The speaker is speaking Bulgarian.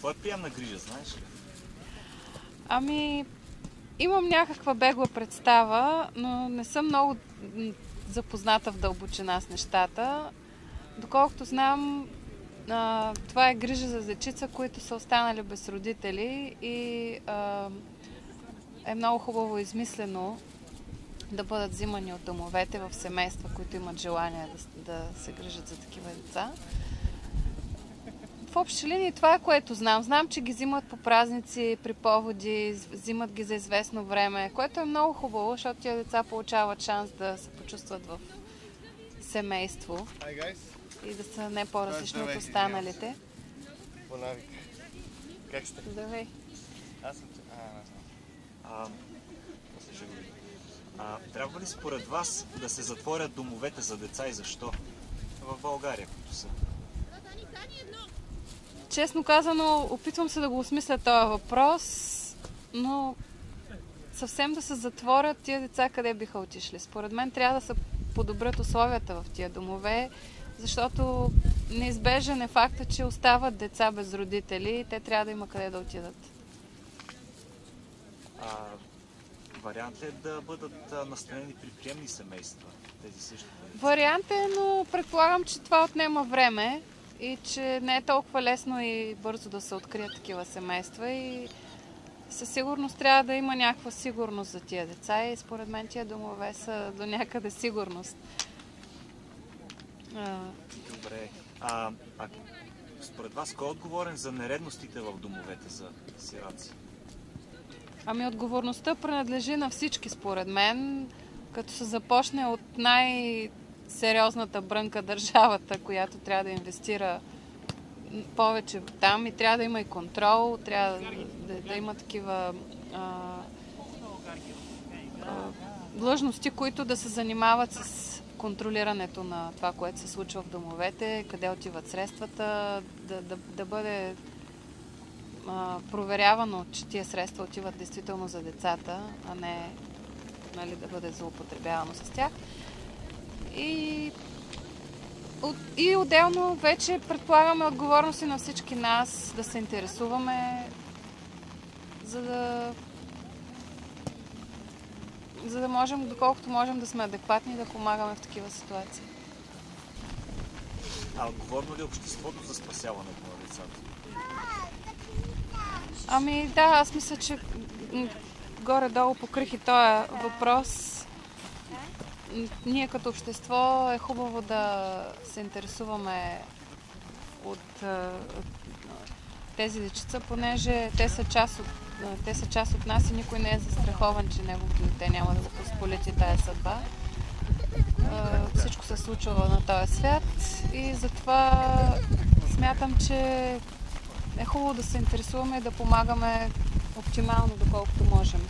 Какво е приемна грижа, знаеш ли? Ами, имам някаква бегла представа, но не съм много запозната в дълбочина с нещата. Доколкото знам, това е грижа за дечица, които са останали без родители и е много хубаво измислено да бъдат взимани от домовете в семейства, които имат желание да се грижат за такива деца. В общи линии това е, което знам. Знам, че ги взимат по празници, при поводи, взимат ги за известно време, което е много хубаво, защото тия деца получават шанс да се почувстват в семейство и да са не по-различни от останалите. По навик. Как сте? Здравей. Аз съм... Трябва ли според вас да се затворят домовете за деца и защо? В България, като са. Честно казано, опитвам се да го осмисля този въпрос, но съвсем да се затворят тия деца, къде биха отишли. Според мен трябва да се подобрят условията в тия домове, защото неизбежен е факта, че остават деца без родители и те трябва да има къде да отидат. Вариант е да бъдат настанени при приемни семейства, тези същите деца? Вариант е, но предполагам, че това отнема време и че не е толкова лесно и бързо да се открият такива семейства и със сигурност трябва да има някаква сигурност за тия деца и според мен тия домове са до някъде сигурност. Добре. Според вас, кой е отговорен за нередностите в домовете за сираци? Ами отговорността принадлежи на всички, според мен, като се започне от най-сериозната брънка държавата, която трябва да инвестира повече там и трябва да има и контрол, трябва да има такива длъжности, които да се занимават с контролирането на това, което се случва в домовете, къде отиват средствата, да бъде проверявано, че тия средства отиват действително за децата, а не да бъде злоупотребявано с тях. И отделно вече предполагаме отговорности на всички нас да се интересуваме, за да можем, доколкото можем, да сме адекватни и да помагаме в такива ситуации. Отговорно ли е обществото за спасяването на децата? Ами да, аз мисля, че горе-долу покрих и този въпрос. Ние като общество е хубаво да се интересуваме от тези дечица, понеже те са част от нас и никой не е застрахован, че неговото дете няма да го посполети тая съдба. Всичко се случва на този свят и затова смятам, че е хубаво да се интересуваме и да помагаме оптимално, доколкото можем.